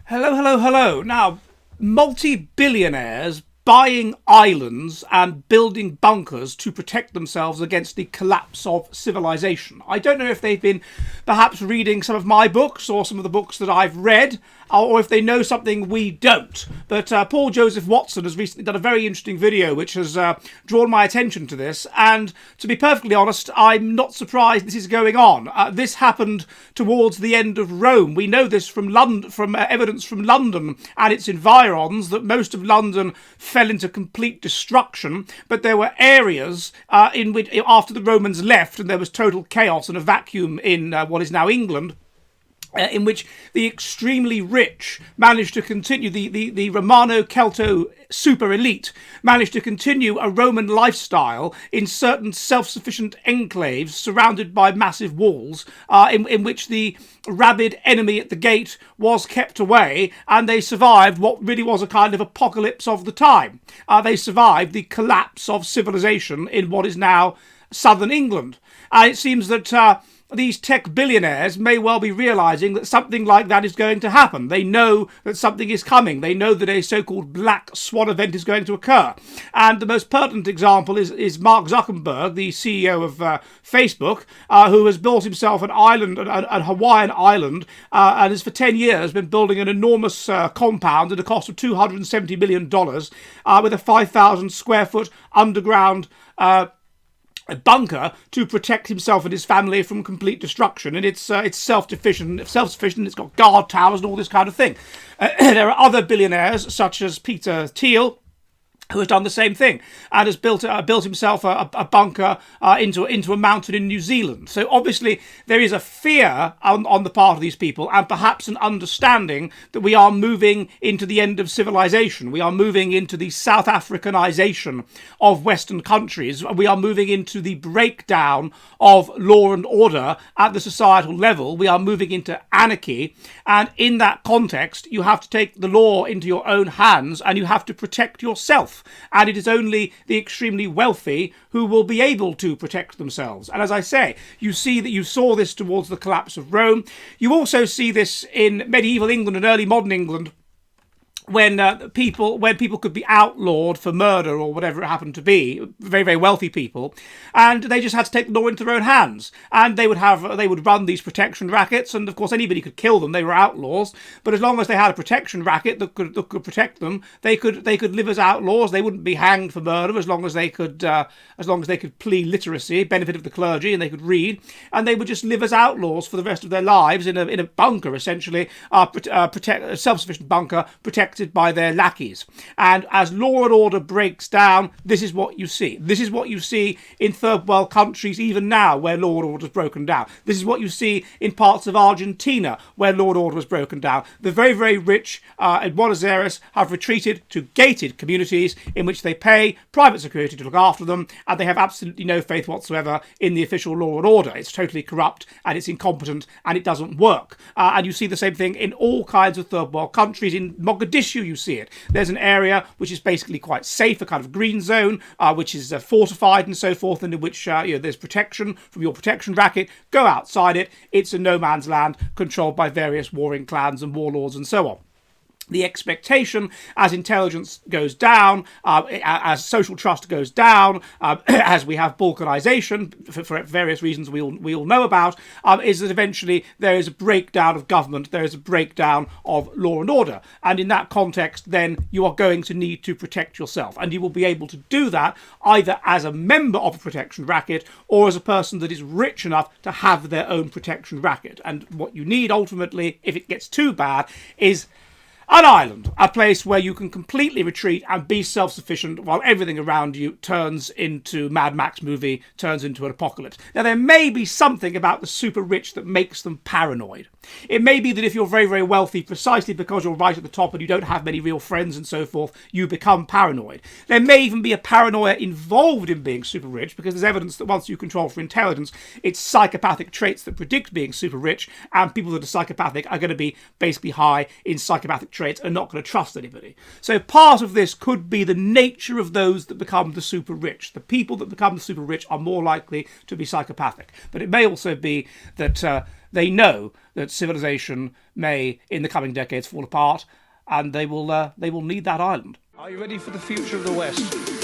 Hello, hello, hello. Now, multi-billionaires buying islands and building bunkers to protect themselves against the collapse of civilization. I don't know if they've been perhaps reading some of my books or some of the books that I've read, or if they know something we don't. But Paul Joseph Watson has recently done a very interesting video which has drawn my attention to this. And to be perfectly honest, I'm not surprised this is going on. This happened towards the end of Rome. We know this from London, from evidence from London and its environs, that most of London fell into complete destruction. But there were areas in which, after the Romans left and there was total chaos and a vacuum in what is now England, in which the extremely rich managed to continue, the Romano-Celto super elite managed to continue a Roman lifestyle in certain self-sufficient enclaves surrounded by massive walls, in which the rabid enemy at the gate was kept away, and they survived what really was a kind of apocalypse of the time. They survived the collapse of civilization in what is now southern England. And it seems that these tech billionaires may well be realizing that something like that is going to happen. They know that something is coming. They know that a so-called black swan event is going to occur. And the most pertinent example is Mark Zuckerberg, the CEO of Facebook, who has built himself an island, a Hawaiian island, and has for 10 years been building an enormous compound at a cost of $270 million with a 5,000 square foot underground a bunker to protect himself and his family from complete destruction. And it's self-sufficient, it's got guard towers and all this kind of thing. There are other billionaires, such as Peter Thiel, who has done the same thing and has built himself a bunker into a mountain in New Zealand. So obviously there is a fear on the part of these people, and perhaps an understanding that we are moving into the end of civilization. We are moving into the South Africanization of Western countries. We are moving into the breakdown of law and order at the societal level. We are moving into anarchy. And in that context, you have to take the law into your own hands and you have to protect yourself. And it is only the extremely wealthy who will be able to protect themselves. And as I say, you saw this towards the collapse of Rome. You also see this in medieval England and early modern England, when people could be outlawed for murder or whatever it happened to be, very, very wealthy people, and they just had to take the law into their own hands. And they would run these protection rackets, and of course anybody could kill them. They were outlaws, but as long as they had a protection racket that could protect them, they could live as outlaws. They wouldn't be hanged for murder as long as they could plead literacy, benefit of the clergy, and they could read, and they would just live as outlaws for the rest of their lives in a bunker, essentially, a self-sufficient bunker protected by their lackeys. And as law and order breaks down, this is what you see. This is what you see in third world countries even now, where law and order is broken down. This is what you see in parts of Argentina, where law and order is broken down. The very, very rich in Buenos Aires have retreated to gated communities in which they pay private security to look after them, and they have absolutely no faith whatsoever in the official law and order. It's totally corrupt, and it's incompetent, and it doesn't work. And you see the same thing in all kinds of third world countries. In Mogadishu, you see it. There's an area which is basically quite safe, a kind of green zone, which is fortified and so forth, and in which there's protection from your protection racket. Go outside it. It's a no man's land controlled by various warring clans and warlords and so on. The expectation, as intelligence goes down, as social trust goes down, as we have balkanization for various reasons we all know about, is that eventually there is a breakdown of government, there is a breakdown of law and order. And in that context, then you are going to need to protect yourself. And you will be able to do that either as a member of a protection racket or as a person that is rich enough to have their own protection racket. And what you need ultimately, if it gets too bad, is an island, a place where you can completely retreat and be self-sufficient while everything around you turns into Mad Max movie, turns into an apocalypse. Now, there may be something about the super rich that makes them paranoid. It may be that if you're very, very wealthy, precisely because you're right at the top and you don't have many real friends and so forth, you become paranoid. There may even be a paranoia involved in being super rich, because there's evidence that once you control for intelligence, it's psychopathic traits that predict being super rich, and people that are psychopathic are going to be basically high in psychopathic traits and not going to trust anybody. So part of this could be the nature of those that become the super rich. The people that become the super rich are more likely to be psychopathic. But it may also be that They know that civilization may, in the coming decades, fall apart, and they will need that island. Are you ready for the future of the West?